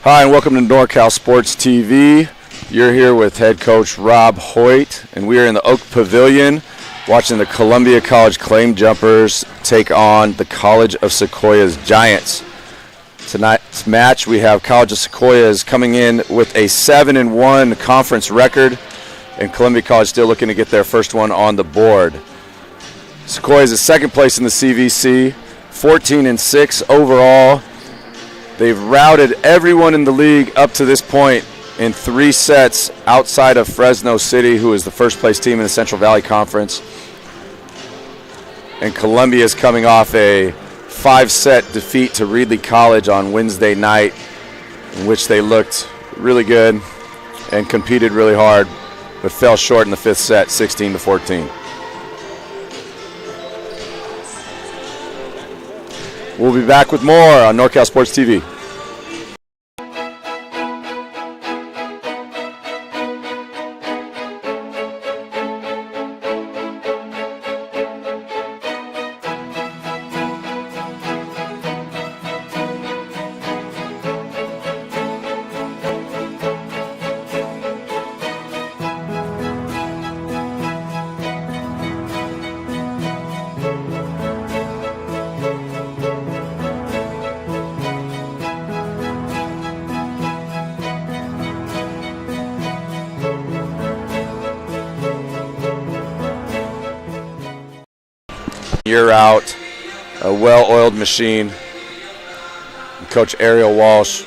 Hi, and welcome to NorCal Sports TV. You're here with head coach Rob Hoyt, and we are in the Oak Pavilion watching the Columbia College Claim Jumpers take on the College of Sequoias Giants. Tonight's match, we have College of Sequoias coming in with a 7-1 conference record, and Columbia College still looking to get their first one on the board. Sequoias is second place in the CVC, 14-6 overall. They've routed everyone in the league up to this point in 3 sets outside of Fresno City, who is the first place team in the Central Valley Conference. And Columbia is coming off a 5-set defeat to Reedley College on Wednesday night, in which they looked really good and competed really hard, but fell short in the 5th set, 16-14. We'll be back with more on NorCal Sports TV. year out, a well-oiled machine. Coach Ariel Walsh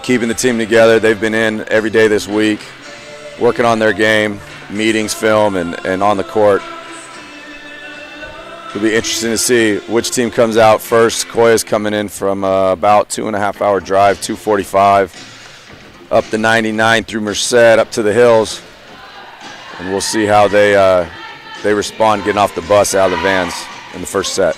keeping the team together. They've been in every day this week, working on their game, meetings, film, and on the court. It'll be interesting to see which team comes out first. Sequoias coming in from about 2.5-hour drive, 2:45, up the 99 through Merced, up to the hills. And we'll see how they respond getting off the bus, out of the vans in the first set.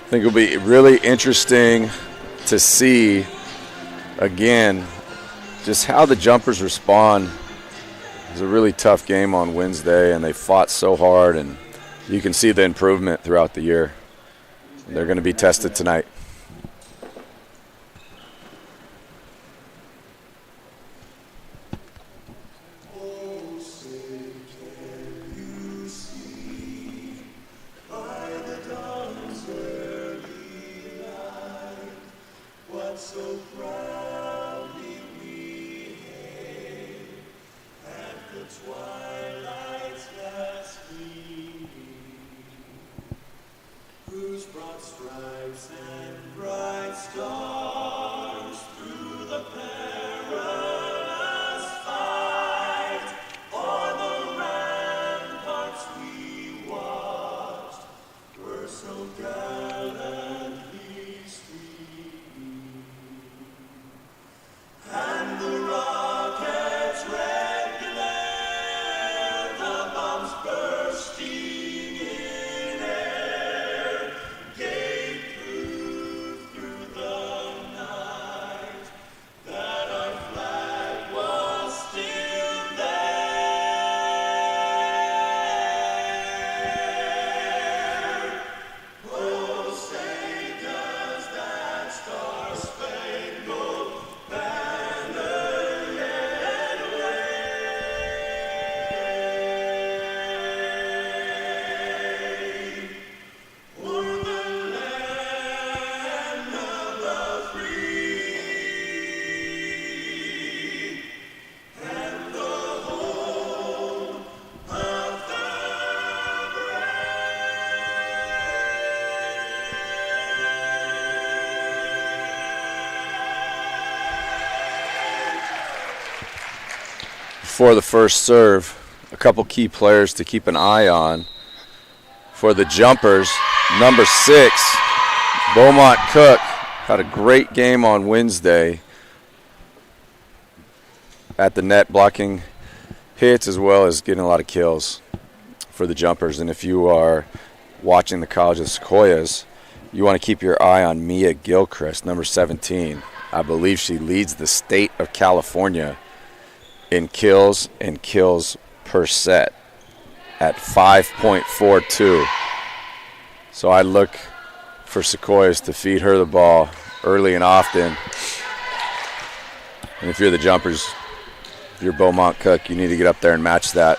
I think it'll be really interesting to see, again, just how the jumpers respond. It was a really tough game on Wednesday, and they fought so hard, and you can see the improvement throughout the year. They're going to be tested tonight. For the first serve, a couple key players to keep an eye on. For the jumpers, number 6, Beaumont Cook, had a great game on Wednesday at the net, blocking hits as well as getting a lot of kills for the jumpers. And if you are watching the College of Sequoias, you want to keep your eye on Mia Gilchrist, number 17. I believe she leads the state of California in kills and kills per set at 5.42. So I look for Sequoias to feed her the ball early and often. And if you're the jumpers, if you're Beaumont Cook, you need to get up there and match that.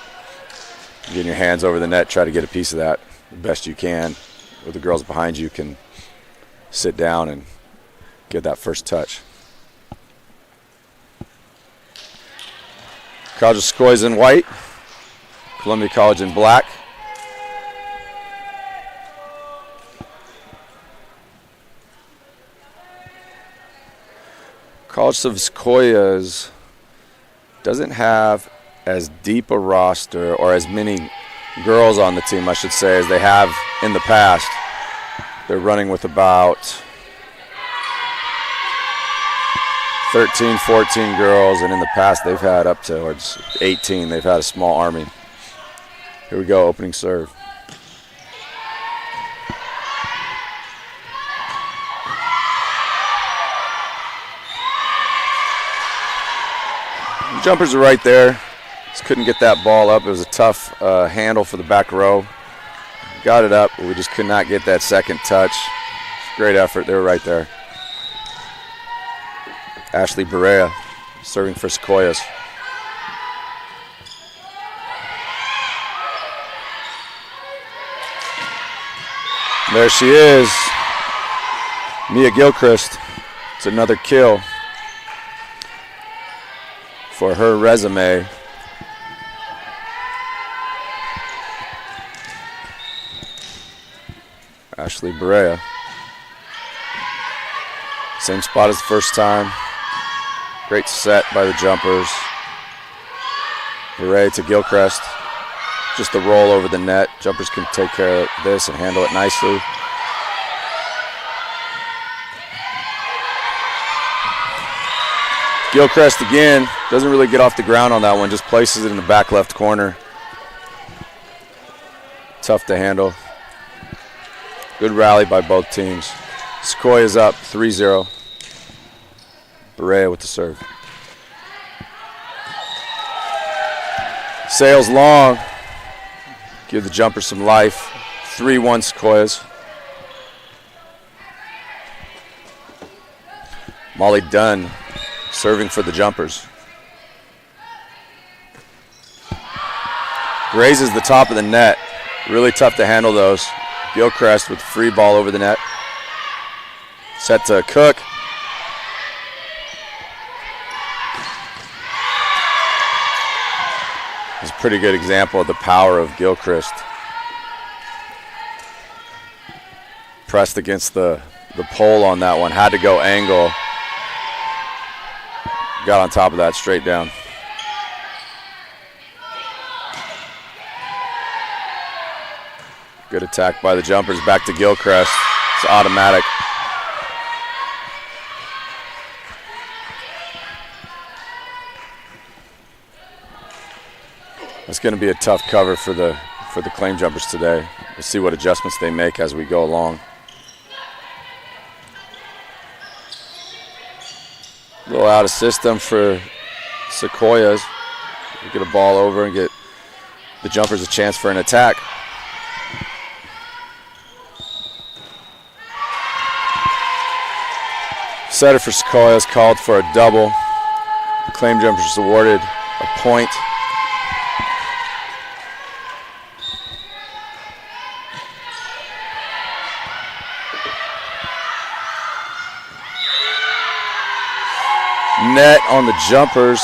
Getting your hands over the net, try to get a piece of that the best you can. Or the girls behind you can sit down and get that first touch. College of Sequoias in white, Columbia College in black. College of Sequoias doesn't have as deep a roster, or as many girls on the team, I should say, as they have in the past. They're running with about 13, 14 girls, and in the past they've had up towards 18. They've had a small army. Here we go, opening serve. The jumpers are right there. Just couldn't get that ball up. It was a tough handle for the back row. Got it up, but we just could not get that second touch. Great effort. They were right there. Ashley Berea serving for Sequoias. There she is. Mia Gilchrist. It's another kill for her resume. Ashley Berea. Same spot as the first time. Great set by the jumpers. Berea to Gilchrist. Just a roll over the net. Jumpers can take care of this and handle it nicely. Gilchrist again, doesn't really get off the ground on that one, just places it in the back left corner. Tough to handle. Good rally by both teams. Sequoia is up 3-0. Berea with the serve. Sails long. Give the jumper some life. 3-1 Sequoias. Molly Dunn serving for the jumpers. Grazes the top of the net. Really tough to handle those. Gilchrist with the free ball over the net. Set to Cook. It's a pretty good example of the power of Gilchrist. Pressed against the pole on that one. Had to go angle. Got on top of that straight down. Good attack by the jumpers. Back to Gilchrist. It's automatic. It's going to be a tough cover for the claim jumpers today. We'll see what adjustments they make as we go along. A little out of system for Sequoias. We get a ball over and get the jumpers a chance for an attack. Setter for Sequoias called for a double. The claim jumpers awarded a point. Net on the jumpers.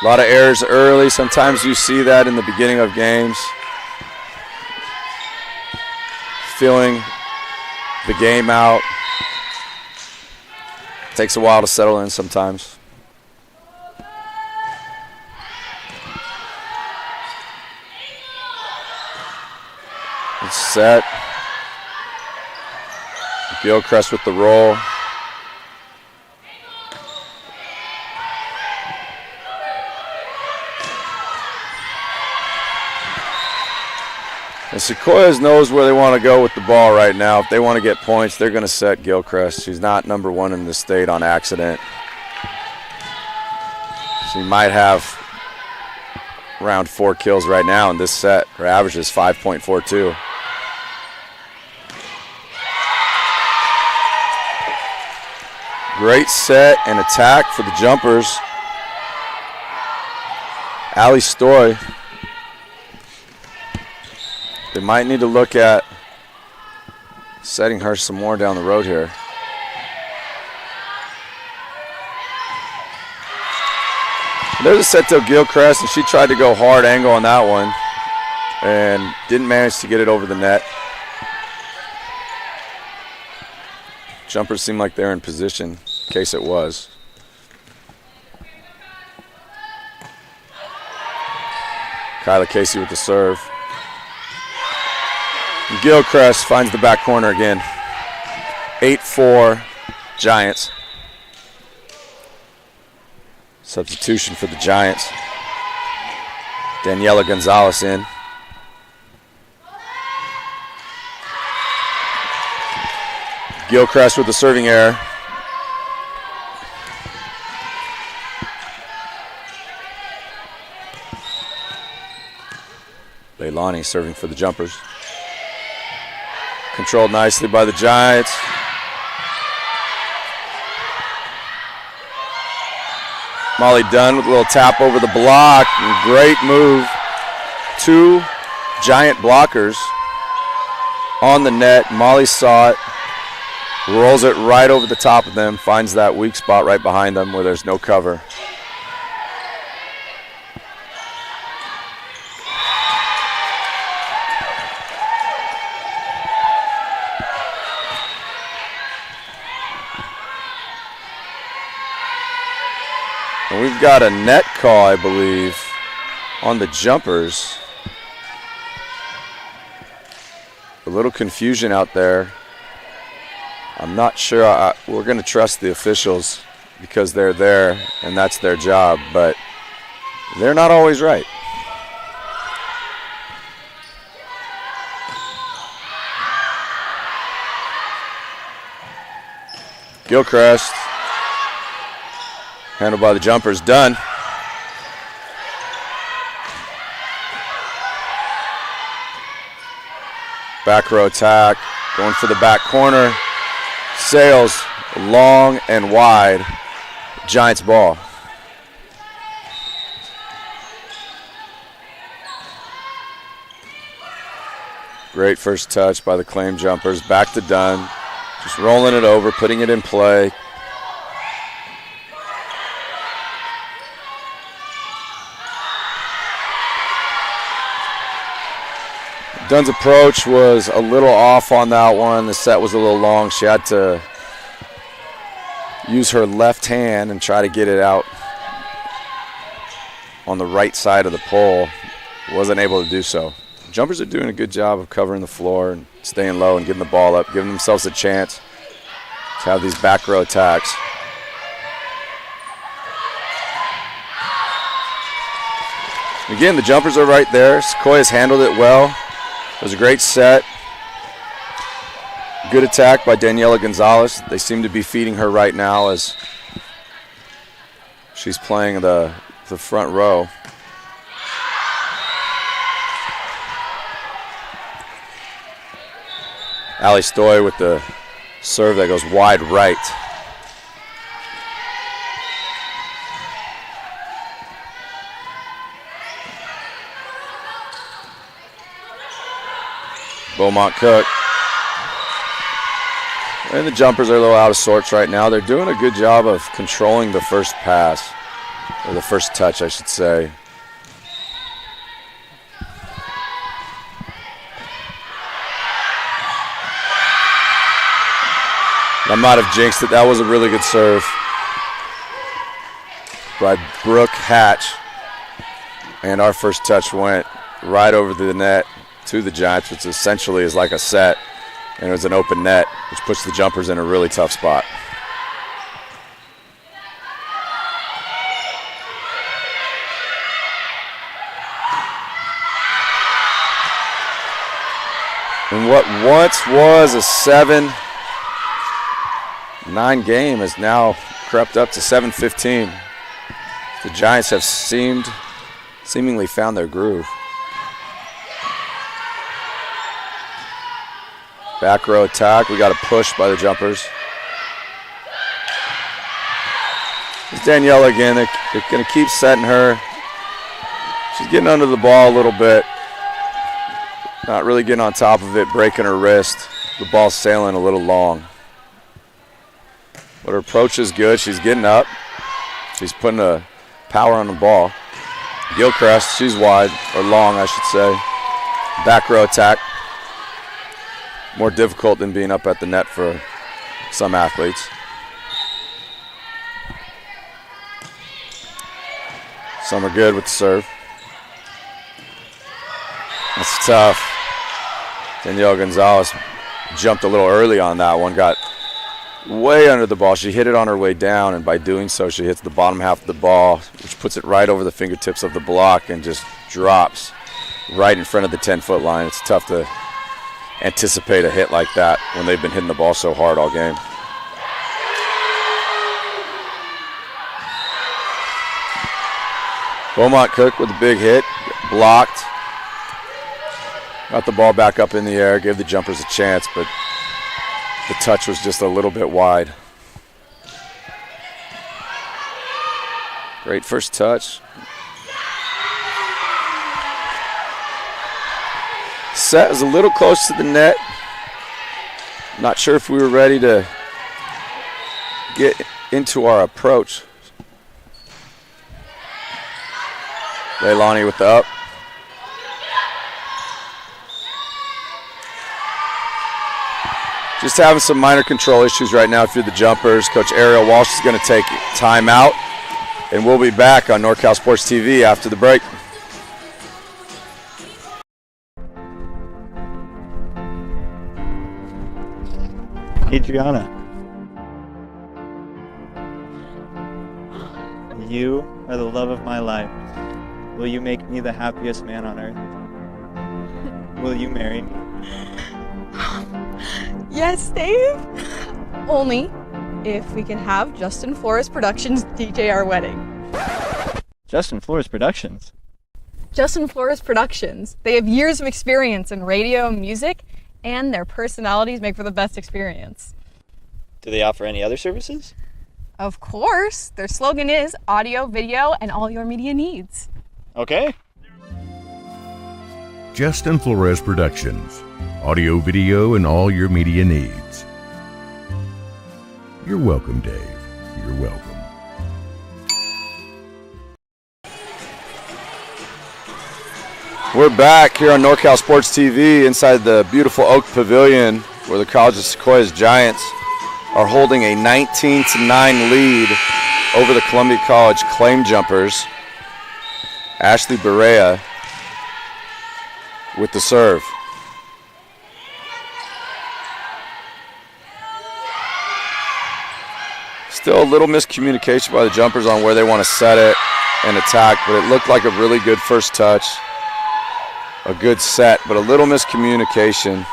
A lot of errors early. Sometimes you see that in the beginning of games. Feeling the game out. Takes a while to settle in sometimes. It's set. Gilchrist with the roll. And Sequoias knows where they want to go with the ball right now. If they want to get points, they're going to set Gilchrist. She's not number one in the state on accident. She might have around 4 kills right now in this set. Her average is 5.42. Great set and attack for the jumpers. Allie Stoy. They might need to look at setting her some more down the road here. There's a set to Gilchrist, and she tried to go hard angle on that one and didn't manage to get it over the net. Jumpers seem like they're in position, in case it was. Kyla Casey with the serve. Gilchrist finds the back corner again. 8-4 Giants. Substitution for the Giants. Daniela Gonzalez in. Gilchrist with the serving error. Leilani serving for the jumpers. Controlled nicely by the Giants. Molly Dunn with a little tap over the block. Great move. 2 giant blockers on the net. Molly saw it, rolls it right over the top of them, finds that weak spot right behind them where there's no cover. And we've got a net call, I believe, on the jumpers. A little confusion out there. I'm not sure. We're going to trust the officials because they're there and that's their job, but they're not always right. Gilchrist, handled by the jumpers, done. Back row attack, going for the back corner. Sails long and wide. Giants ball. Great first touch by the claim jumpers. Back to Dunn. Just rolling it over, putting it in play. Dunn's approach was a little off on that one. The set was a little long. She had to use her left hand and try to get it out on the right side of the pole. Wasn't able to do so. Jumpers are doing a good job of covering the floor and staying low and getting the ball up, giving themselves a chance to have these back row attacks. Again, the jumpers are right there. Sequoias handled it well. It was a great set. Good attack by Daniela Gonzalez. They seem to be feeding her right now as she's playing the front row. Allie Stoy with the serve that goes wide right. Beaumont Cook. And the jumpers are a little out of sorts right now. They're doing a good job of controlling the first pass, or the first touch, I should say. I might have jinxed it. That was a really good serve by Brooke Hatch. And our first touch went right over the net to the Giants, which essentially is like a set. And it was an open net, which puts the jumpers in a really tough spot. And what once was a 7-9 game has now crept up to 7-15. The Giants have seemingly found their groove. Back row attack. We got a push by the jumpers. It's Daniela again. They're going to keep setting her. She's getting under the ball a little bit. Not really getting on top of it, breaking her wrist. The ball's sailing a little long. But her approach is good. She's getting up. She's putting a power on the ball. Gilchrist, she's wide, or long, I should say. Back row attack. More difficult than being up at the net for some athletes. Some are good with the serve. That's tough. Danielle Gonzalez jumped a little early on that one, got way under the ball. She hit it on her way down, and by doing so, she hits the bottom half of the ball, which puts it right over the fingertips of the block and just drops right in front of the 10-foot line. It's tough to anticipate a hit like that when they've been hitting the ball so hard all game. Beaumont Cook with a big hit, blocked. Got the ball back up in the air, gave the jumpers a chance, but the touch was just a little bit wide. Great first touch. set is a little close to the net. Not sure if we were ready to get into our approach. Leilani with the up. Just having some minor control issues right now through the jumpers. Coach Ariel Walsh is going to take time out, and we'll be back on NorCal Sports TV after the break. Adriana, you are the love of my life. Will you make me the happiest man on earth? Will you marry me? Yes, Dave. Only if we can have Justin Flores Productions DJ our wedding. Justin Flores Productions? Justin Flores Productions. They have years of experience in radio and music, and their personalities make for the best experience. Do they offer any other services? Of course. Their slogan is audio, video, and all your media needs. Okay. Justin Flores Productions. Audio, video, and all your media needs. You're welcome, Dave. You're welcome. We're back here on NorCal Sports TV inside the beautiful Oak Pavilion where the College of Sequoias Giants are holding a 19-9 lead over the Columbia College Claim Jumpers. Ashley Berea with the serve. Still a little miscommunication by the jumpers on where they want to set it and attack, but it looked like a really good first touch. A good set, but a little miscommunication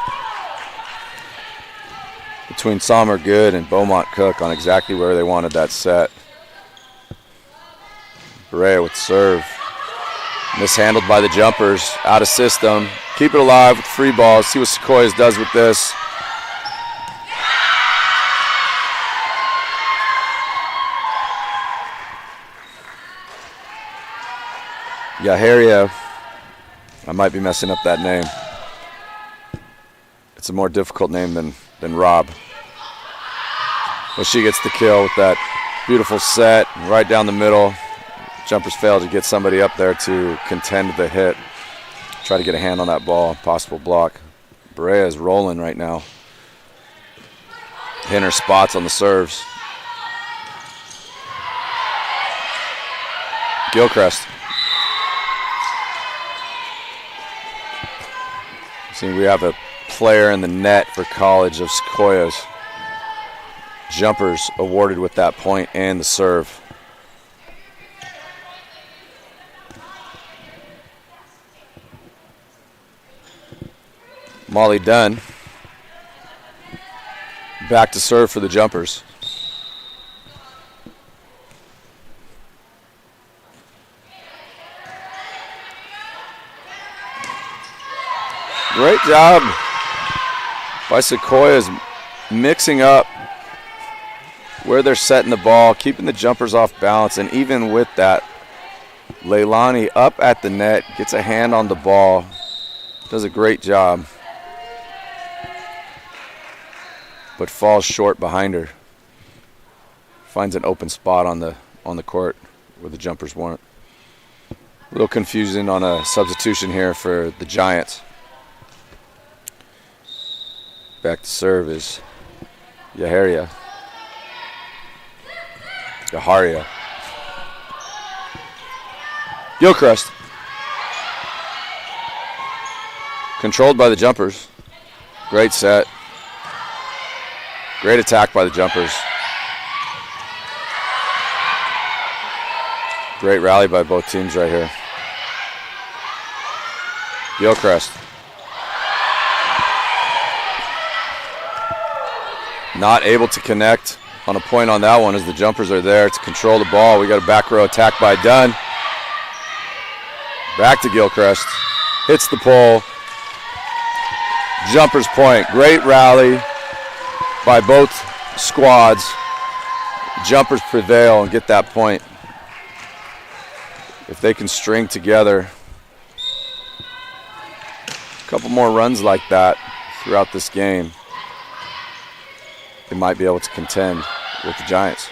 between Sommer Good and Beaumont Cook on exactly where they wanted that set. Berea with serve. Mishandled by the jumpers, out of system. Keep it alive with free ball. See what Sequoias does with this. Yaharia. I might be messing up that name. It's a more difficult name than Rob. But she gets the kill with that beautiful set right down the middle. Jumpers fail to get somebody up there to contend the hit. Try to get a hand on that ball. Possible block. Berea is rolling right now. Hitting her spots on the serves. Gilchrist. See, we have a player in the net for College of Sequoias. Jumpers awarded with that point and the serve. Molly Dunn back to serve for the jumpers. Great job by Sequoias mixing up where they're setting the ball, keeping the jumpers off balance, and even with that, Leilani up at the net, gets a hand on the ball, does a great job, but falls short behind her. Finds an open spot on the court where the jumpers weren't. A little confusing on a substitution here for the Giants. Back to serve is Yaharia. Gilchrist. Controlled by the jumpers. Great set. Great attack by the jumpers. Great rally by both teams right here. Gilchrist. Not able to connect on a point on that one as the jumpers are there to control the ball. We got a back row attack by Dunn. Back to Gilchrist. Hits the pole. Jumpers point. Great rally by both squads. Jumpers prevail and get that point. If they can string together. couple more runs like that throughout this game, they might be able to contend with the Giants.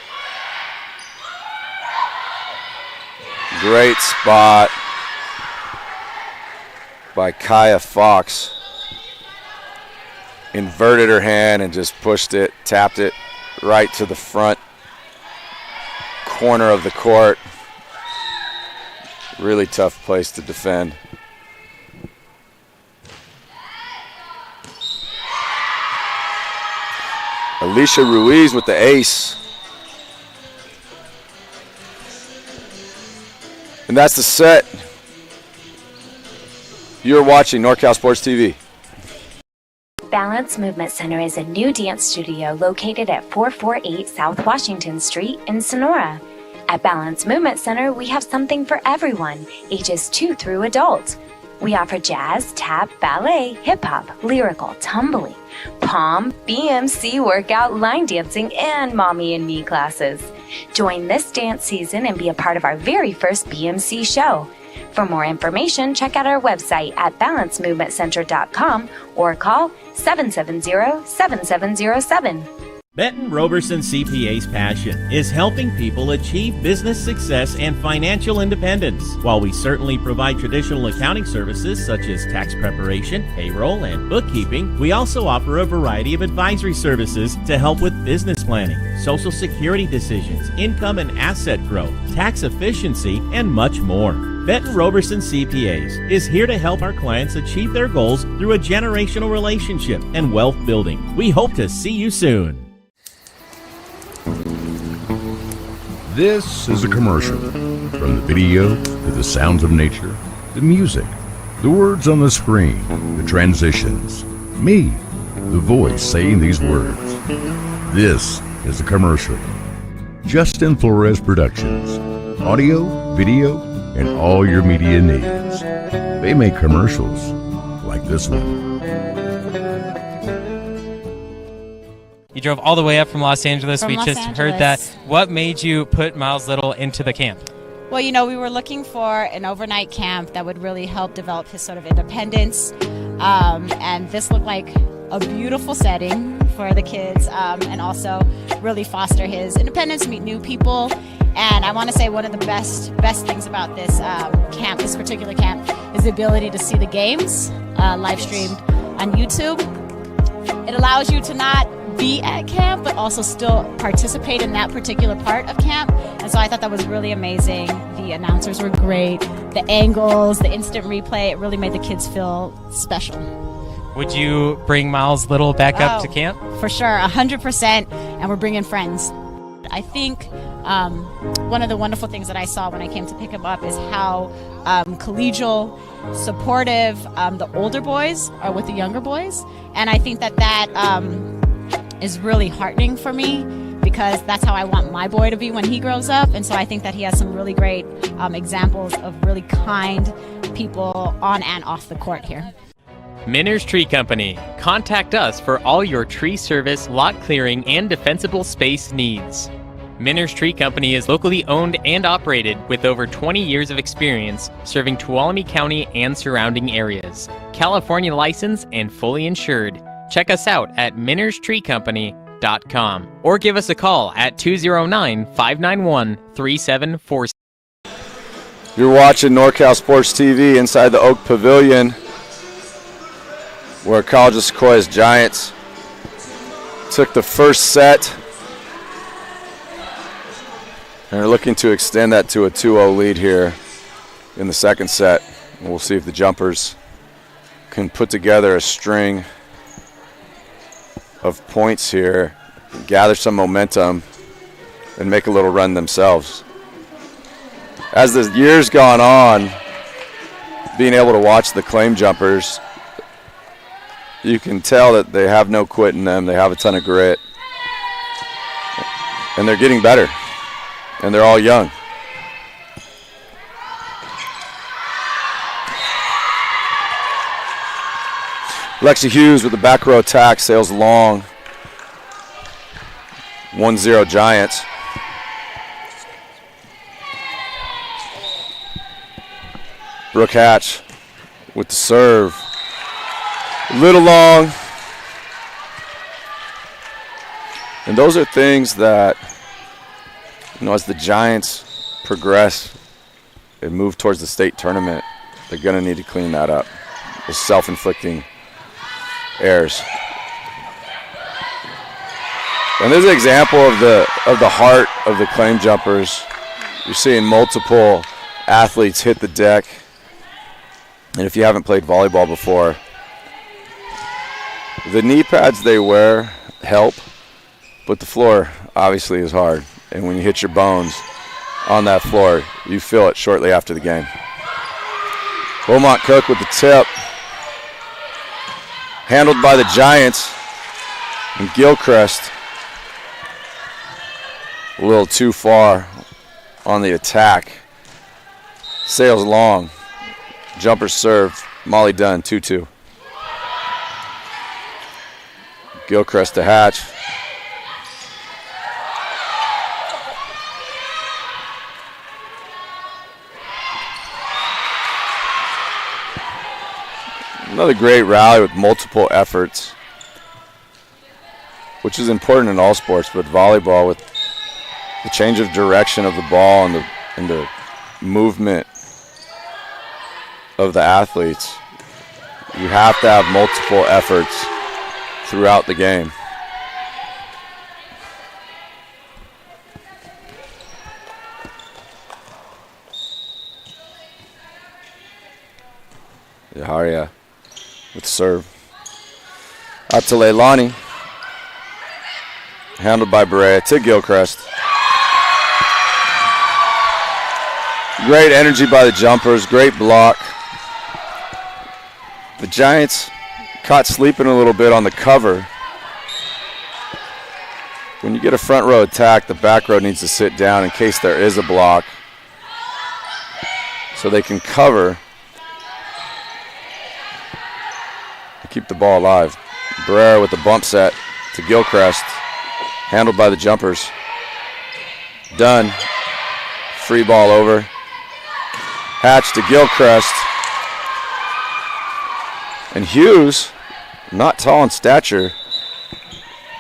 Great spot by Kaya Fox. Inverted her hand and just pushed it, tapped it right to the front corner of the court. Really tough place to defend. Alicia Ruiz with the ace. And that's the set. You're watching NorCal Sports TV. Balance Movement Center is a new dance studio located at 448 South Washington Street in Sonora. At Balance Movement Center, we have something for everyone, ages 2 through adult. We offer jazz, tap, ballet, hip-hop, lyrical, tumbling, pom, BMC workout, line dancing, and mommy and me classes. Join this dance season and be a part of our very first BMC show. For more information, check out our website at balancemovementcenter.com or call 770-7707. Benton Roberson CPA's passion is helping people achieve business success and financial independence. While we certainly provide traditional accounting services such as tax preparation, payroll, and bookkeeping, we also offer a variety of advisory services to help with business planning, Social Security decisions, income and asset growth, tax efficiency, and much more. Benton Roberson CPAs is here to help our clients achieve their goals through a generational relationship and wealth building. We hope to see you soon. This is a commercial. From the video to the sounds of nature, the music, the words on the screen, the transitions, me, the voice saying these words. This is a commercial. Justin Flores Productions. Audio, video, and all your media needs. They make commercials like this one. You drove all the way up from Los Angeles. We just heard that. What made you put Miles Little into the camp? Well, you know, we were looking for an overnight camp that would really help develop his sort of independence. And this looked like a beautiful setting for the kids, and also really foster his independence, meet new people. And I want to say one of the best things about this camp, this particular camp, is the ability to see the games live streamed on YouTube. It allows you to not be at camp, but also still participate in that particular part of camp. And so I thought that was really amazing. The announcers were great. The angles, the instant replay, it really made the kids feel special. Would you bring Miles Little back up to camp? For sure, 100%, and we're bringing friends. I think one of the wonderful things that I saw when I came to pick him up is how collegial, supportive the older boys are with the younger boys. And I think that is really heartening for me, because that's how I want my boy to be when he grows up. And so I think that he has some really great examples of really kind people on and off the court here. Minner's Tree Company. Contact us for all your tree service, lot clearing, and defensible space needs. Minner's Tree Company is locally owned and operated with over 20 years of experience serving Tuolumne County and surrounding areas. California licensed and fully insured. Check us out at minnerstreecompany.com or give us a call at 209-591-3746. You're watching NorCal Sports TV inside the Oak Pavilion, where College of Sequoias Giants took the first set and are looking to extend that to a 2-0 lead here in the second set. And we'll see if the Jumpers can put together a string of points here, gather some momentum, and make a little run themselves. As the years gone on, being able to watch the Claim Jumpers, you can tell that they have no quit in them. They have a ton of grit. And they're getting better. And they're all young. Lexi Hughes with the back row attack, sails long. 1-0 Giants. Brooke Hatch with the serve. A little long. And those are things that, as the Giants progress and move towards the state tournament, they're going to need to clean that up. The self-inflicting errors. And there's an example of the heart of the claim jumpers. You're seeing multiple athletes hit the deck. And if you haven't played volleyball before, the knee pads they wear help, but the floor obviously is hard. And when you hit your bones on that floor, you feel it shortly after the game. Beaumont Cook with the tip. Handled by the Giants. And Gilchrist a little too far on the attack. Sails long. Jumper serve. Molly Dunn, 2-2. Gilchrist to Hatch. Another great rally with multiple efforts, which is important in all sports, but volleyball with the change of direction of the ball and the movement of the athletes. You have to have multiple efforts throughout the game. Yaharia with serve. Out to Leilani. Handled by Berea to Gilchrist. Great energy by the jumpers. Great block. The Giants caught sleeping a little bit on the cover. When you get a front row attack, the back row needs to sit down in case there is a block, so they can cover and keep the ball alive. Barrera with the bump set to Gilchrist. Handled by the jumpers. Dunn. Free ball over. Hatch to Gilchrist. And Hughes, not tall in stature,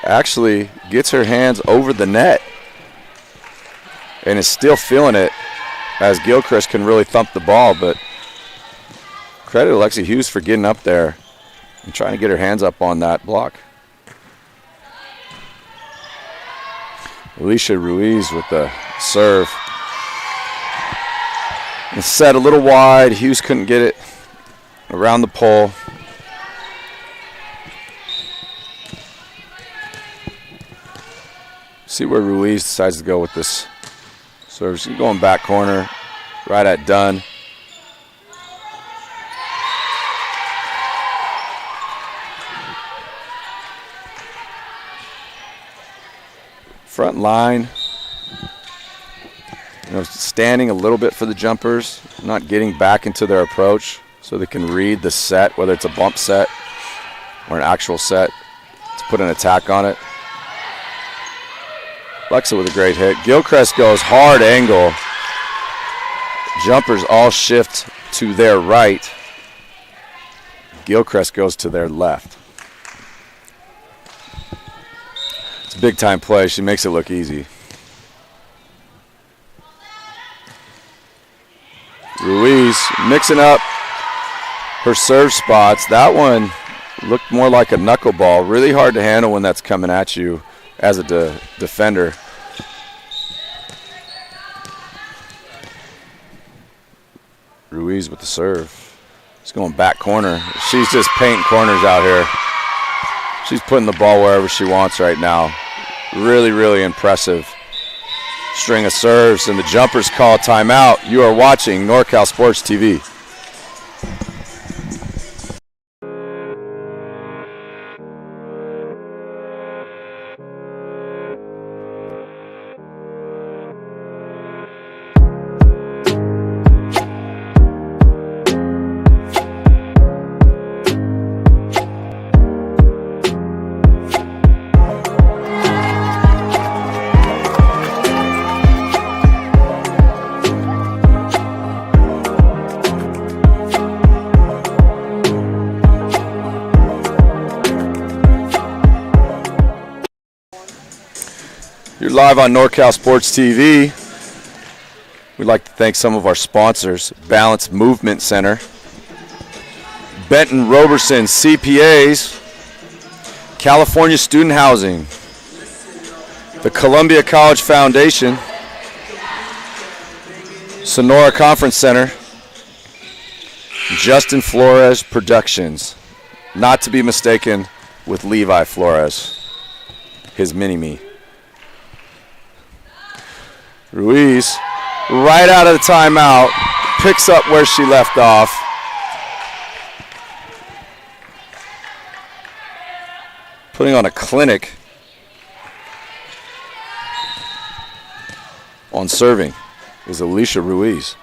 actually gets her hands over the net and is still feeling it as Gilchrist can really thump the ball. But credit Alexi Hughes for getting up there and trying to get her hands up on that block. Alicia Ruiz with the serve. And set a little wide. Hughes couldn't get it around the pole. See where Ruiz decides to go with this serve. She's going back corner, right at Dunn. Front line, standing a little bit for the jumpers, not getting back into their approach so they can read the set, whether it's a bump set or an actual set, to put an attack on it. Lexa with a great hit. Gilchrist goes hard angle. Jumpers all shift to their right. Gilchrist goes to their left. It's a big time play. She makes it look easy. Ruiz mixing up her serve spots. That one looked more like a knuckleball. Really hard to handle when that's coming at you as a defender. Ruiz with the serve. She's going back corner. She's just painting corners out here. She's putting the ball wherever she wants right now. Really, really impressive string of serves, and the jumpers call timeout. You are watching NorCal Sports TV. You're live on NorCal Sports TV. We'd like to thank some of our sponsors: Balance Movement Center, Benton Roberson CPAs, California Student Housing, the Columbia College Foundation, Sonora Conference Center, Justin Flores Productions, not to be mistaken with Levi Flores, his mini-me. Ruiz, right out of the timeout, picks up where she left off. Putting on a clinic on serving is Alicia Ruiz.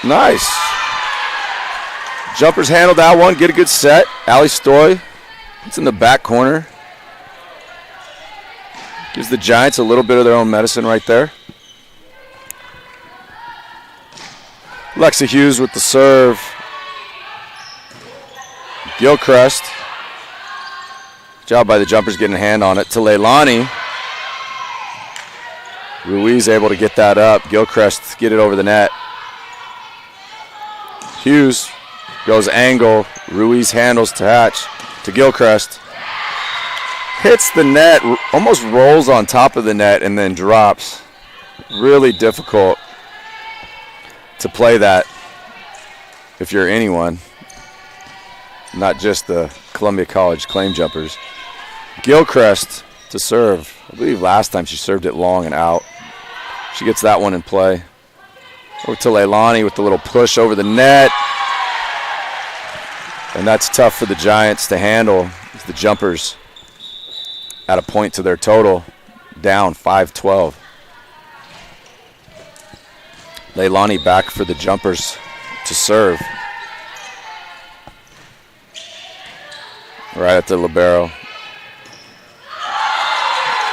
Nice. Jumpers handled that one, get a good set. Allie Stoy, it's in the back corner. Gives the Giants a little bit of their own medicine right there. Lexa Hughes with the serve. Gilchrist. Job by the Jumpers getting a hand on it to Leilani. Ruiz able to get that up. Gilchrist get it over the net. Hughes goes angle. Ruiz handles to Hatch to Gilchrist. Hits the net, almost rolls on top of the net and then drops. Really difficult to play that if you're anyone, not just the Columbia College claim jumpers. Gilchrist to serve. I believe last time she served it long and out. She gets that one in play. Over to Leilani with the little push over the net. And that's tough for the Giants to handle as the Jumpers at a point to their total, down 5-12. Leilani back for the Jumpers to serve. Right at the libero.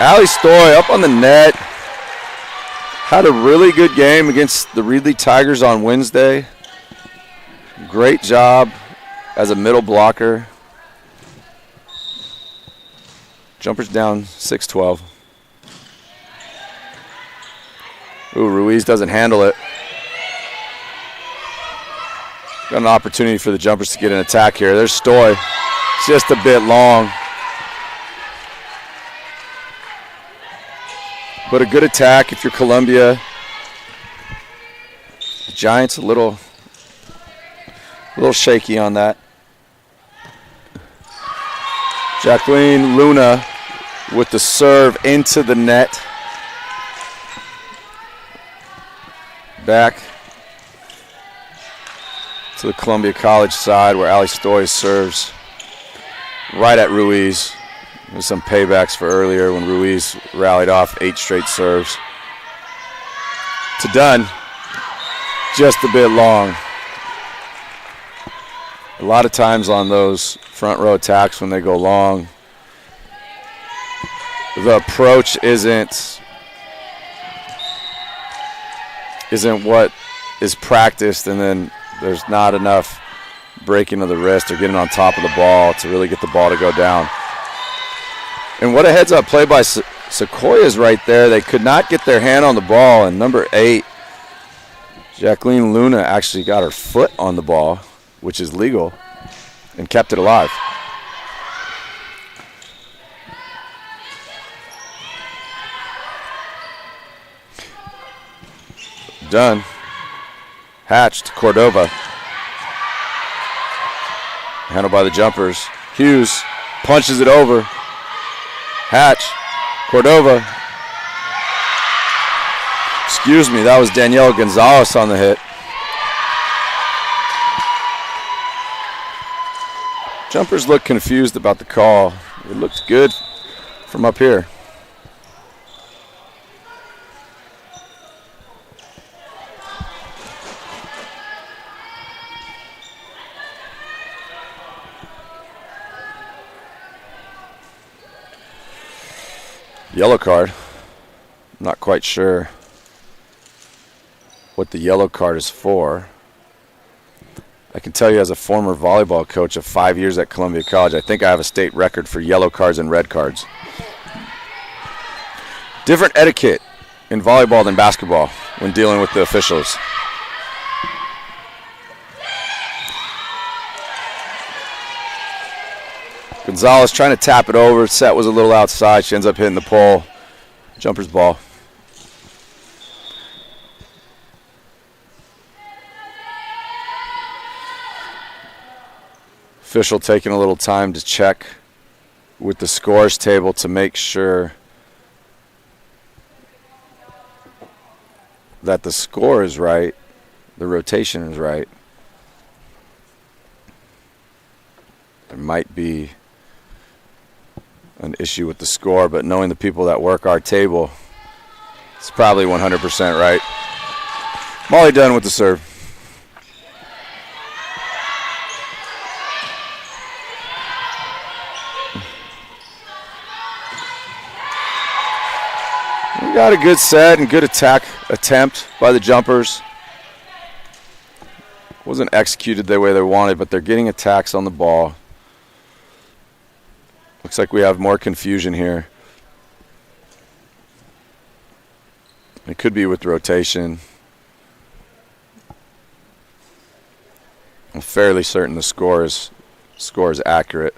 Allie Stoy up on the net. Had a really good game against the Reedley Tigers on Wednesday. Great job as a middle blocker. Jumpers down 6-12. Ooh, Ruiz doesn't handle it. Got an opportunity for the Jumpers to get an attack here. There's Stoy. Just a bit long. But a good attack if you're Columbia. The Giants a little shaky on that. Jacqueline Luna with the serve into the net. Back to the Columbia College side where Allie Stoy serves right at Ruiz. There's some paybacks for earlier when Ruiz rallied off 8 straight serves. To Dunn, just a bit long. A lot of times on those front row attacks when they go long, the approach isn't what is practiced, and then there's not enough breaking of the wrist or getting on top of the ball to really get the ball to go down. And what a heads-up play by Sequoias right there. They could not get their hand on the ball, and number 8, Jacqueline Luna, actually got her foot on the ball, which is legal, and kept it alive. Done. Hatch to Cordova. Handled by the Jumpers. Hughes punches it over. Hatch. Cordova. Excuse me, that was Danielle Gonzalez on the hit. Jumpers look confused about the call. It looked good from up here. Yellow card. I'm not quite sure what the yellow card is for. I can tell you as a former volleyball coach of 5 years at Columbia College, I think I have a state record for yellow cards and red cards. Different etiquette in volleyball than basketball when dealing with the officials. Gonzalez trying to tap it over. Set was a little outside. She ends up hitting the pole. Jumper's ball. Official taking a little time to check with the scores table to make sure that the score is right, the rotation is right. There might be an issue with the score, but knowing the people that work our table, it's probably 100% right. Molly Dunn with the serve. We got a good set and good attack attempt by the jumpers. Wasn't executed the way they wanted, but they're getting attacks on the ball. Looks like we have more confusion here. It could be with rotation. I'm fairly certain the score is accurate.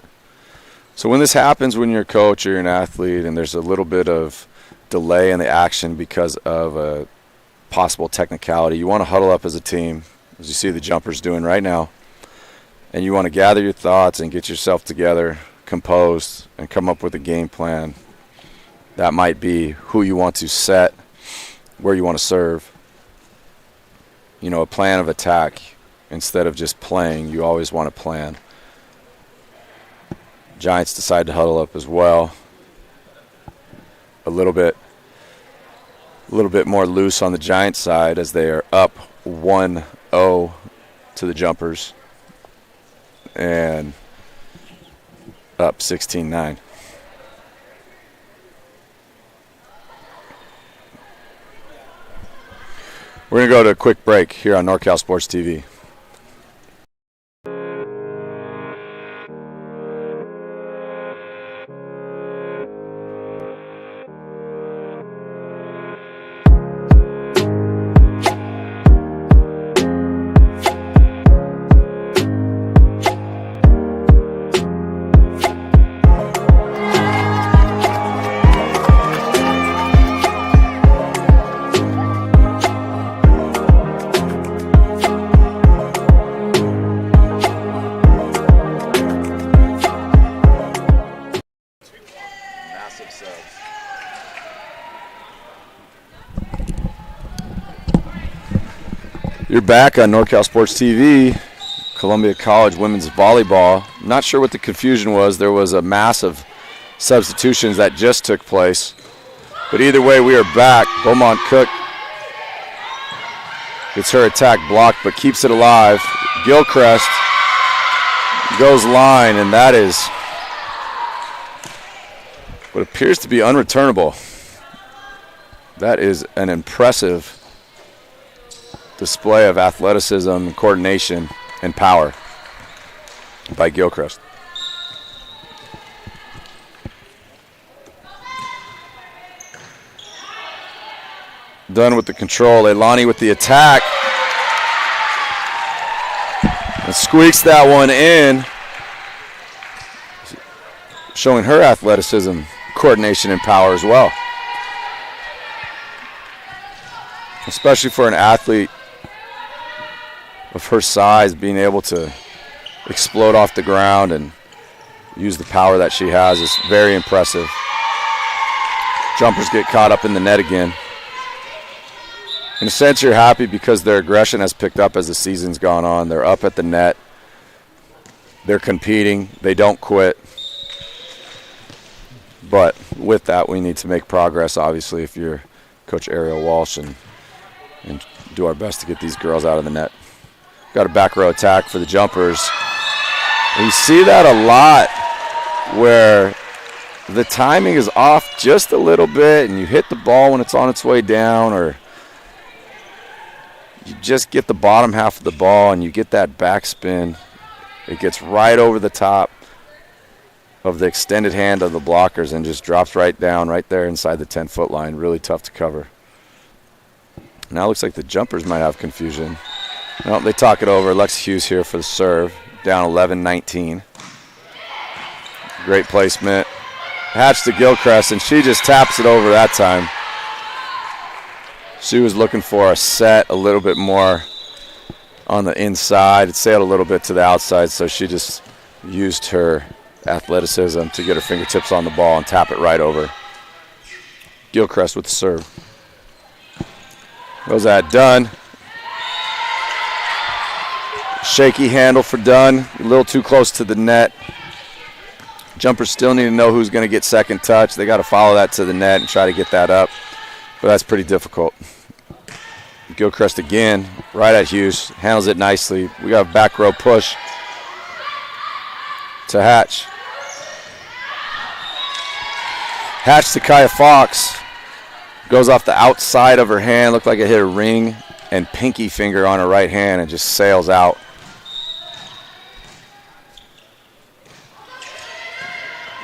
So when this happens, when you're a coach or you're an athlete and there's a little bit of delay in the action because of a possible technicality, you want to huddle up as a team, as you see the jumpers doing right now, and you want to gather your thoughts and get yourself together, composed, and come up with a game plan. That might be who you want to set, where you want to serve. You know, a plan of attack instead of just playing. You always want to plan. Giants decide to huddle up as well. A little bit more loose on the Giants side as they are up 1-0 to the jumpers and up 16-9. We're going to go to a quick break here on NorCal Sports TV. You're back on NorCal Sports TV, Columbia College women's volleyball. Not sure what the confusion was. There was a mass of substitutions that just took place. But either way, we are back. Beaumont Cook gets her attack blocked but keeps it alive. Gilchrist goes line, and that is what appears to be unreturnable. That is an impressive display of athleticism, coordination, and power by Gilchrist. Done with the control. Elani with the attack. And squeaks that one in, showing her athleticism, coordination, and power as well. Especially for an athlete of her size, being able to explode off the ground and use the power that she has is very impressive. Jumpers get caught up in the net again. In a sense, you're happy because their aggression has picked up as the season's gone on. They're up at the net. They're competing. They don't quit. But with that, we need to make progress, obviously, if you're Coach Ariel Walsh, and do our best to get these girls out of the net. Got a back row attack for the jumpers. And you see that a lot where the timing is off just a little bit and you hit the ball when it's on its way down, or you just get the bottom half of the ball and you get that backspin. It gets right over the top of the extended hand of the blockers and just drops right down right there inside the 10-foot line. Really tough to cover. Now it looks like the jumpers might have confusion. No, they talk it over. Lex Hughes here for the serve. Down 11-19. Great placement. Hatch to Gilchrist, and she just taps it over that time. She was looking for a set a little bit more on the inside. It sailed a little bit to the outside, so she just used her athleticism to get her fingertips on the ball and tap it right over. Gilchrist with the serve. Goes that Dunn. Shaky handle for Dunn. A little too close to the net. Jumpers still need to know who's going to get second touch. They got to follow that to the net and try to get that up. But that's pretty difficult. Gilchrist again, right at Hughes. Handles it nicely. We got a back row push to Hatch. Hatch to Kaya Fox. Goes off the outside of her hand. Looked like it hit a ring and pinky finger on her right hand and just sails out.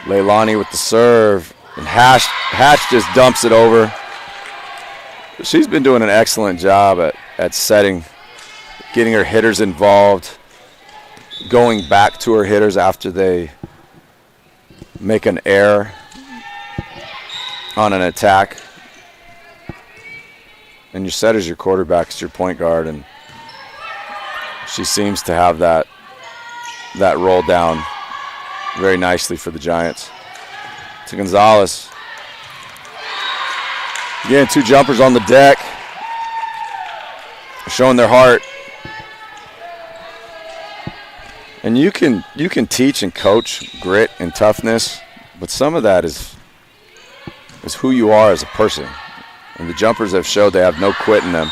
Leilani with the serve. And Hatch just dumps it over. She's been doing an excellent job at setting, getting her hitters involved, going back to her hitters after they make an error on an attack. And your setter's your quarterback, it's your point guard, and she seems to have that roll down very nicely for the Giants. To Gonzalez. Again, two jumpers on the deck, showing their heart. And you can teach and coach grit and toughness, but some of that is who you are as a person. And the jumpers have showed they have no quit in them.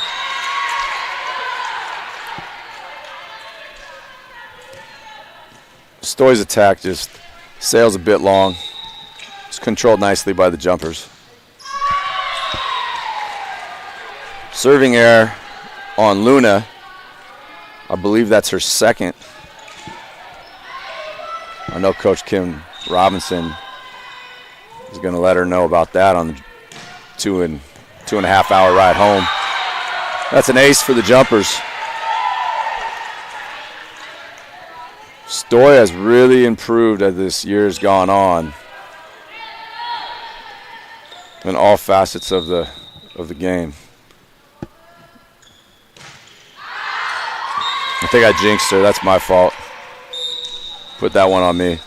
Stoy's attack just sails a bit long. It's controlled nicely by the jumpers. Serving error on Luna. I believe that's her second. I know Coach Kim Robinson is going to let her know about that on the two and a half hour ride home. That's an ace for the jumpers. Stoy has really improved as this year's gone on in all facets of the game. I think I jinxed her. That's my fault. Put that one on me.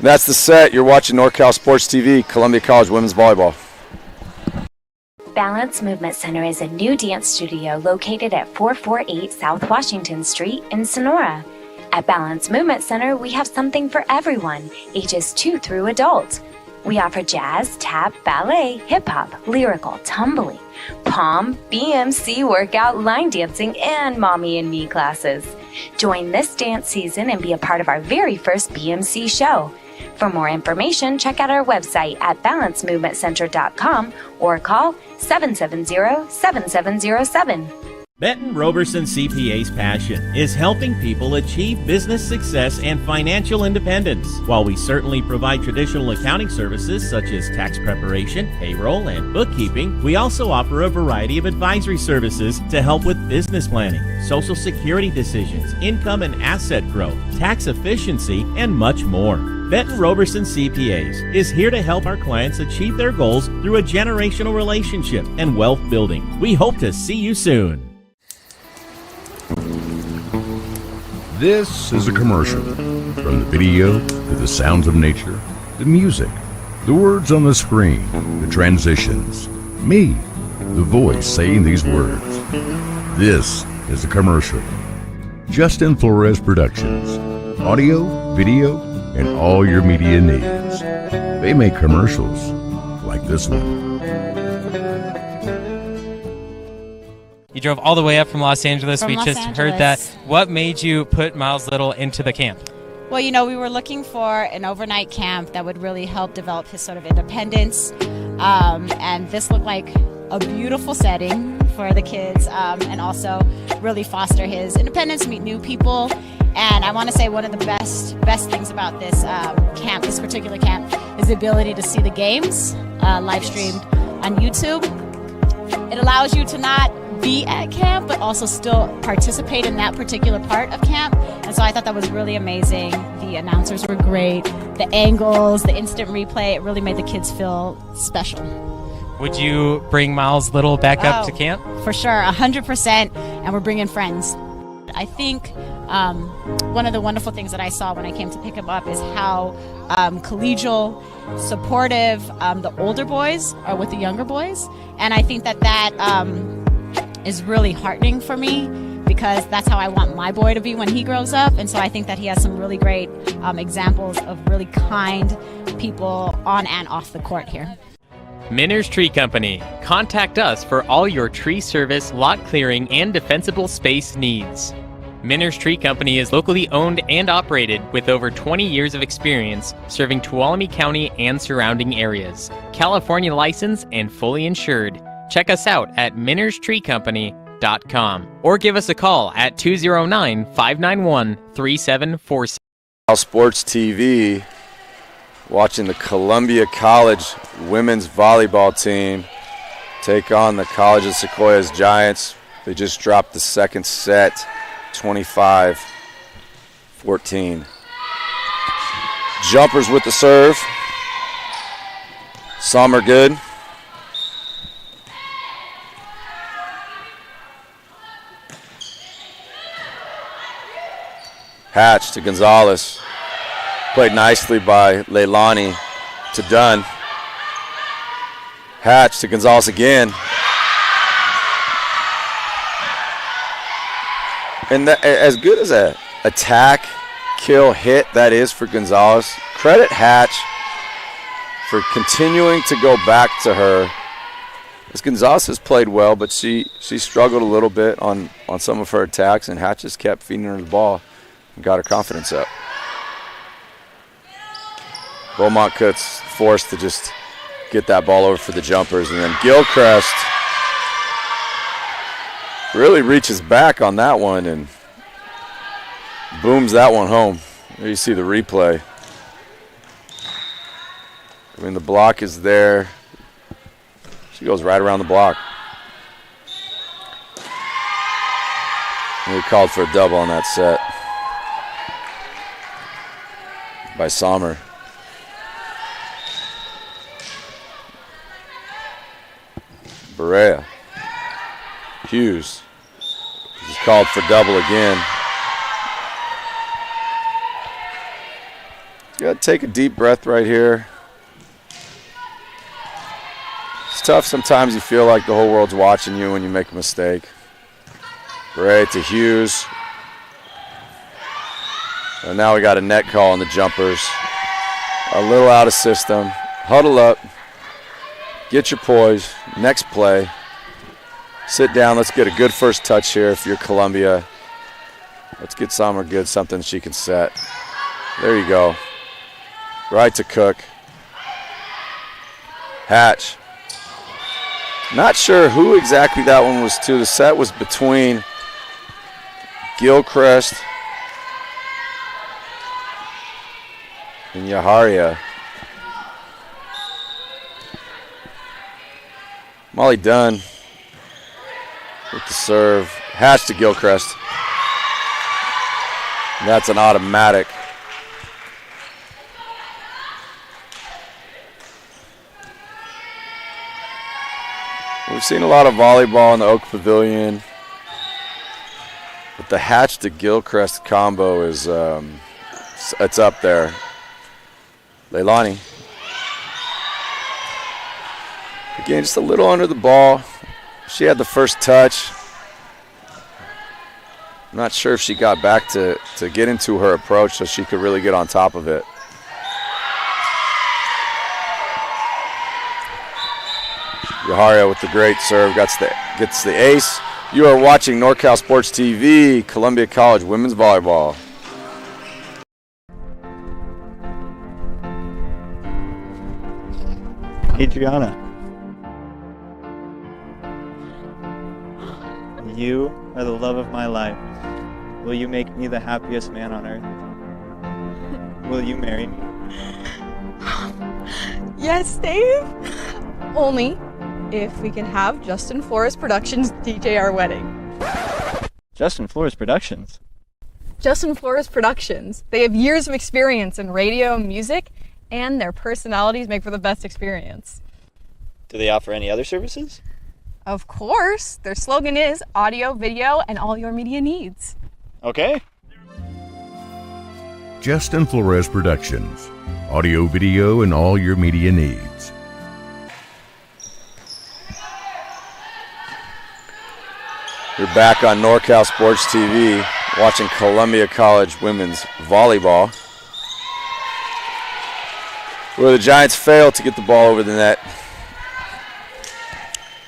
That's the set. You're watching NorCal Sports TV, Columbia College Women's Volleyball. Balance Movement Center is a new dance studio located at 448 South Washington Street in Sonora. At Balance Movement Center, we have something for everyone, ages 2 through adult. We offer jazz, tap, ballet, hip-hop, lyrical, tumbling, pom, BMC workout, line dancing, and mommy and me classes. Join this dance season and be a part of our very first BMC show. For more information, check out our website at balancemovementcenter.com or call 770-7707. Benton Roberson CPA's passion is helping people achieve business success and financial independence. While we certainly provide traditional accounting services such as tax preparation, payroll, and bookkeeping, we also offer a variety of advisory services to help with business planning, social security decisions, income and asset growth, tax efficiency, and much more. Benton Roberson CPAs is here to help our clients achieve their goals through a generational relationship and wealth building. We hope to see you soon. This is a commercial. From the video to the sounds of nature, the music, the words on the screen, the transitions, me, the voice saying these words. This is a commercial. Justin Flores Productions. Audio, video, and all your media needs. They make commercials like this one. You drove all the way up from Los Angeles. From we Los just Angeles. heard that. What made you put Miles Little into the camp? Well, we were looking for an overnight camp that would really help develop his sort of independence. And this looked like a beautiful setting for the kids, and also really foster his independence, meet new people. And I want to say one of the best things about this camp, this particular camp, is the ability to see the games live streamed on YouTube. It allows you to not be at camp, but also still participate in that particular part of camp. And so I thought that was really amazing. The announcers were great. The angles, the instant replay, it really made the kids feel special. Would you bring Miles Little back up to camp? For sure, 100%, and we're bringing friends. I think one of the wonderful things that I saw when I came to pick him up is how collegial, supportive the older boys are with the younger boys. And I think that is really heartening for me, because that's how I want my boy to be when he grows up. And so I think that he has some really great examples of really kind people on and off the court here. Minner's Tree Company. Contact us for all your tree service, lot clearing, and defensible space needs. Minner's Tree Company is locally owned and operated with over 20 years of experience serving Tuolumne County and surrounding areas. California licensed and fully insured. Check us out at minnerstreecompany.com or give us a call at 209-591-3746. Sports TV, watching the Columbia College women's volleyball team take on the College of Sequoias Giants. They just dropped the second set, 25-14. Jumpers with the serve. Some are good. Hatch to Gonzalez. Played nicely by Leilani to Dunn. Hatch to Gonzalez again. And that, as good as a attack, kill, hit that is for Gonzalez, credit Hatch for continuing to go back to her. As Gonzalez has played well, but she struggled a little bit on some of her attacks, and Hatch just kept feeding her the ball and got her confidence up. Beaumont Cook's forced to just get that ball over for the jumpers, and then Gilchrist really reaches back on that one and booms that one home. There you see the replay. I mean, the block is there. She goes right around the block. And we called for a double on that set by Sommer. Berea. Hughes. He's called for double again. You got to take a deep breath right here. It's tough sometimes. You feel like the whole world's watching you when you make a mistake. Berea to Hughes. And now we got a net call on the jumpers. A little out of system. Huddle up. Get your poise. Next play. Sit down. Let's get a good first touch here if you're Columbia. Let's get Sommer good, something she can set. There you go. Right to Cook. Hatch. Not sure who exactly that one was to. The set was between Gilchrist and Yaharia. Molly Dunn with the serve. Hatch to Gilchrist. And that's an automatic. We've seen a lot of volleyball in the Oak Pavilion, but the Hatch to Gilchrist combo is it's up there. Leilani. Again, just a little under the ball. She had the first touch. I'm not sure if she got back to get into her approach so she could really get on top of it. Yaharia with the great serve gets the ace. You are watching NorCal Sports TV, Columbia College Women's Volleyball. Adriana. You are the love of my life. Will you make me the happiest man on earth? Will you marry me? Yes, Dave. Only if we can have Justin Flores Productions DJ our wedding. Justin Flores Productions. Justin Flores Productions. They have years of experience in radio and music, and their personalities make for the best experience. Do they offer any other services? Of course. Their slogan is audio, video, and all your media needs. Okay. Justin Flores Productions. Audio, video, and all your media needs. You're back on NorCal Sports TV watching Columbia College women's volleyball, where the Giants fail to get the ball over the net.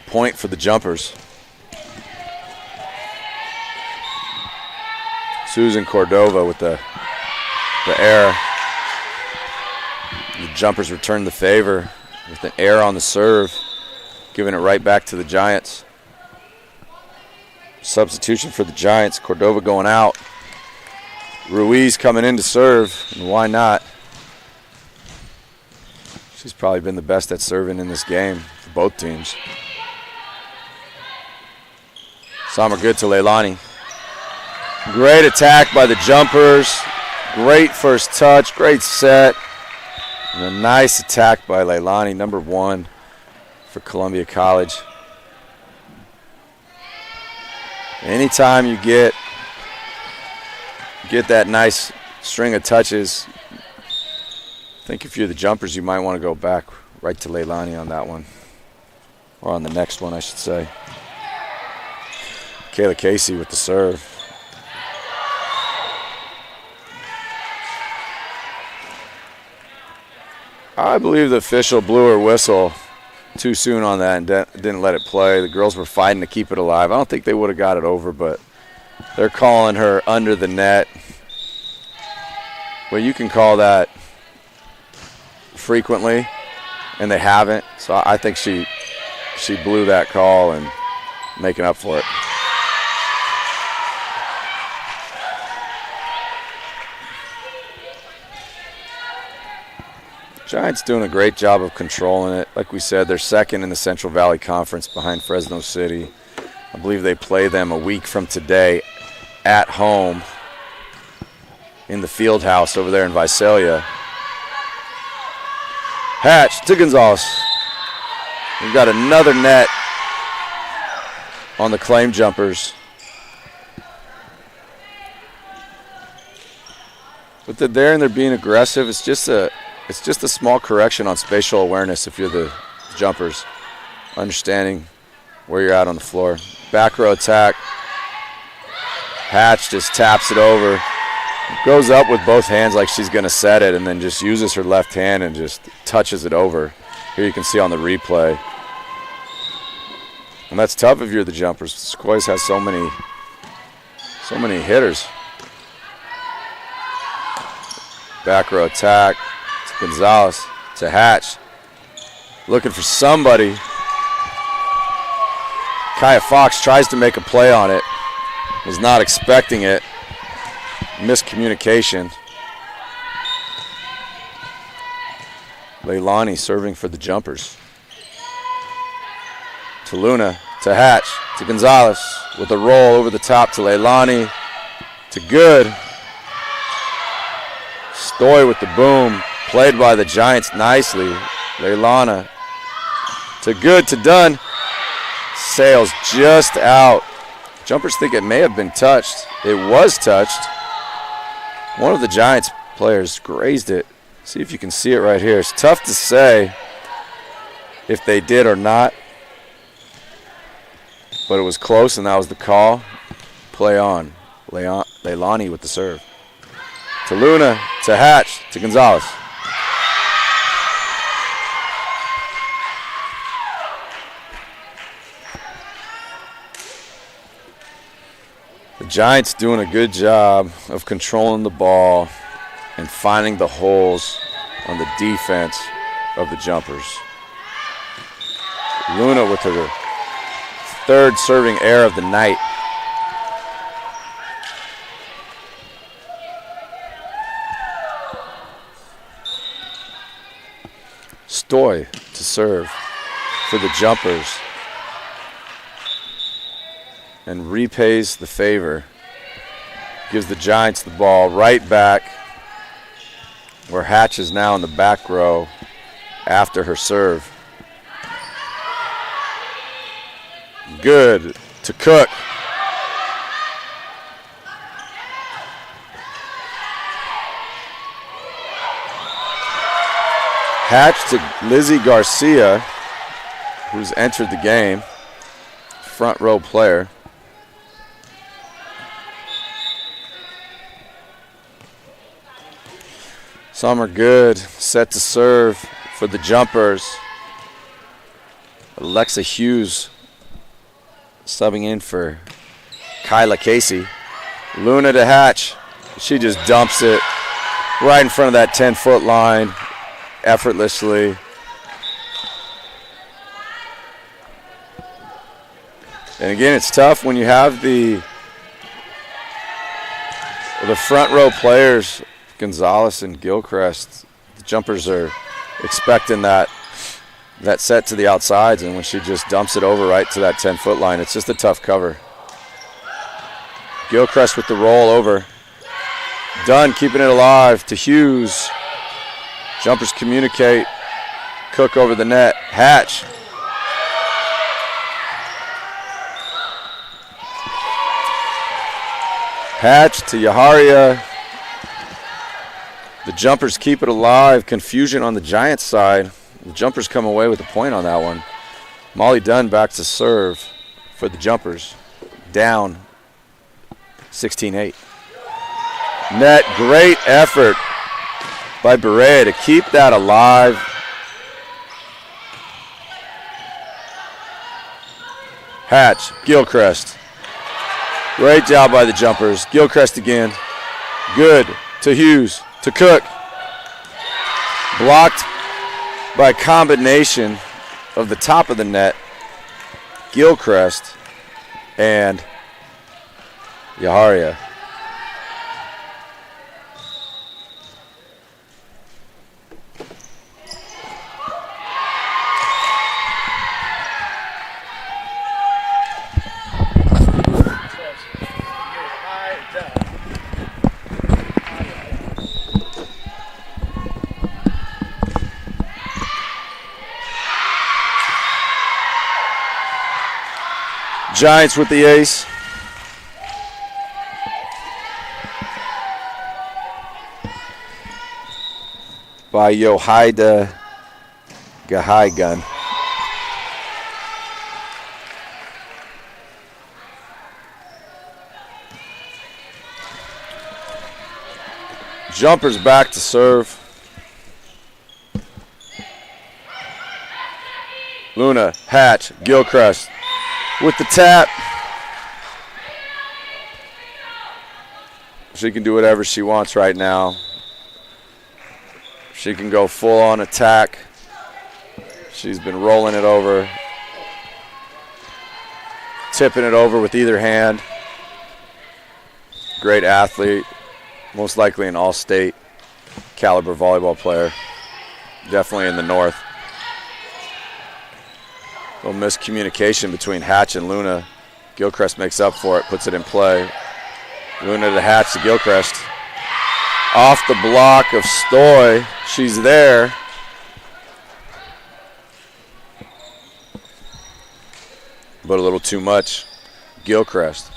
Point for the jumpers. Susan Cordova with the error. The jumpers return the favor with an error on the serve, giving it right back to the Giants. Substitution for the Giants. Cordova going out. Ruiz coming in to serve, and why not? She's probably been the best at serving in this game for both teams. Some are good to Leilani. Great attack by the jumpers. Great first touch, great set. And a nice attack by Leilani, number 1 for Columbia College. Anytime you get that nice string of touches, I think if you're the jumpers, you might want to go back right to Leilani on that one. Or on the next one, I should say. Kayla Casey with the serve. I believe the official blew her whistle too soon on that and didn't let it play. The girls were fighting to keep it alive. I don't think they would have got it over, but they're calling her under the net. Well, you can call that frequently, and they haven't. So I think she blew that call and making up for it. Giants doing a great job of controlling it. Like we said, they're second in the Central Valley Conference behind Fresno City. I believe they play them a week from today at home in the field house over there in Visalia. Hatch to Gonzalez. We've got another net on the claim jumpers. But they're being aggressive. It's just a small correction on spatial awareness if you're the jumpers, understanding where you're at on the floor. Back row attack. Hatch just taps it over. Goes up with both hands like she's going to set it, and then just uses her left hand and just touches it over. Here you can see on the replay. And that's tough if you're the jumpers. Sequois has so many hitters. Back row attack. Gonzalez to Hatch. Looking for somebody. Kaya Fox tries to make a play on it. Was not expecting it. Miscommunication. Leilani serving for the jumpers. To Luna, to Hatch, to Gonzalez with a roll over the top to Leilani. To Good. Stoy with the boom. Played by the Giants nicely. Leilana to Good, to Dunn. Sails just out. Jumpers think it may have been touched. It was touched. One of the Giants players grazed it. See if you can see it right here. It's tough to say if they did or not, but it was close, and that was the call. Play on. Leilani with the serve. To Luna, to Hatch, to Gonzalez. The Giants doing a good job of controlling the ball and finding the holes on the defense of the jumpers. Luna with her third serving error of the night. Stoy to serve for the Jumpers. And repays the favor. Gives the Giants the ball right back, where Hatch is now in the back row after her serve. Good to Cook. Hatch to Lizzie Garcia, who's entered the game, front row player. Summer Good set to serve for the Jumpers. Alexa Hughes subbing in for Kyla Casey. Luna to Hatch. She just dumps it right in front of that 10-foot line effortlessly. And again, it's tough when you have the front row players, Gonzalez and Gilchrist. The Jumpers are expecting that set to the outsides, and when she just dumps it over right to that 10-foot line, it's just a tough cover. Gilchrist with the roll over. Dunn keeping it alive to Hughes. Jumpers communicate. Cook over the net. Hatch. Hatch to Yaharia. The Jumpers keep it alive. Confusion on the Giants side. The Jumpers come away with a point on that one. Molly Dunn back to serve for the Jumpers. Down 16-8. Net, great effort by Beret to keep that alive. Hatch, Gilchrist. Great job by the Jumpers. Gilchrist again. Good to Hughes, to Cook. Blocked by a combination of the top of the net, Gilchrist and Yaharia. Giants with the ace. By Yohaida Gahaigun. Jumpers back to serve. Luna, Hatch, Gilchrist with the tap. She can do whatever she wants right now. She can go full on attack. She's been rolling it over, tipping it over with either hand. Great athlete, most likely an all-state caliber volleyball player. Definitely in the north. A little miscommunication between Hatch and Luna. Gilchrist makes up for it, puts it in play. Luna to Hatch to Gilchrist. Off the block of Stoy. She's there. But a little too much. Gilchrist.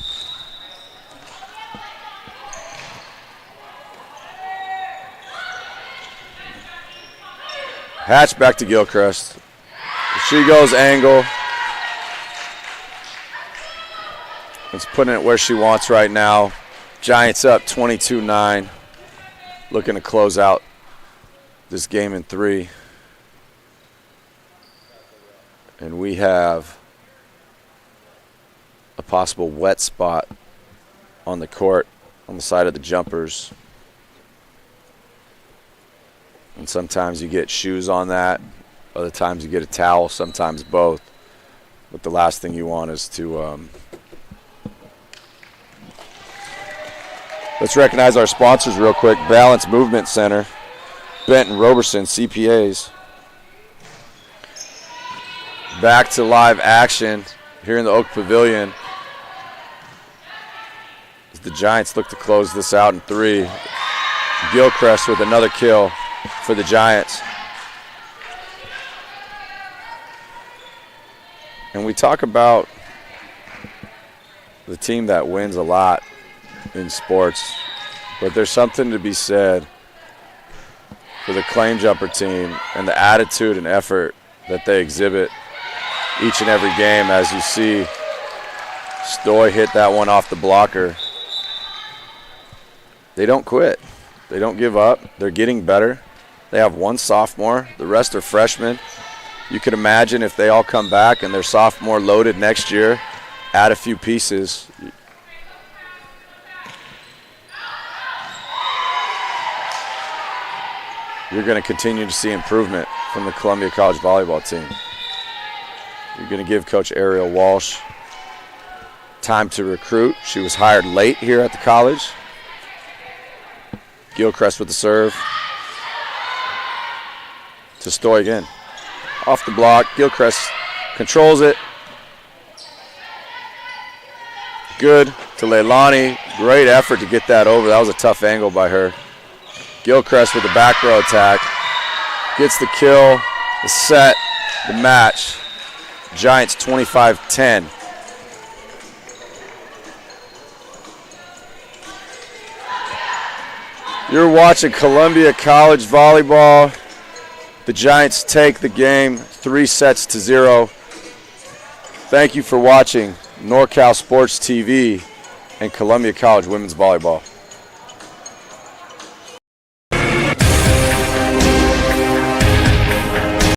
Hatch back to Gilchrist. She goes angle. It's putting it where she wants right now. Giants up 22-9. Looking to close out this game in 3. And we have a possible wet spot on the court on the side of the Jumpers. And sometimes you get shoes on that. Other times you get a towel, sometimes both. But the last thing you want is to... Let's recognize our sponsors real quick. Balance Movement Center, Benton Roberson, CPAs. Back to live action here in the Oak Pavilion as the Giants look to close this out in 3. Gilchrist with another kill for the Giants. And we talk about the team that wins a lot in sports, but there's something to be said for the claim jumper team and the attitude and effort that they exhibit each and every game. As you see, Stoy hit that one off the blocker. They don't quit. They don't give up. They're getting better. They have one sophomore. The rest are freshmen. You could imagine if they all come back and they're sophomore loaded next year, add a few pieces. You're going to continue to see improvement from the Columbia College volleyball team. You're going to give Coach Ariel Walsh time to recruit. She was hired late here at the college. Gilchrist with the serve. To Stoy again. Off the block. Gilchrist controls it. Good to Leilani. Great effort to get that over. That was a tough angle by her. Gilchrist with the back row attack. Gets the kill, the set, the match. Giants 25-10. You're watching Columbia College volleyball. The Giants take the game 3-0. Thank you for watching NorCal Sports TV and Columbia College Women's Volleyball.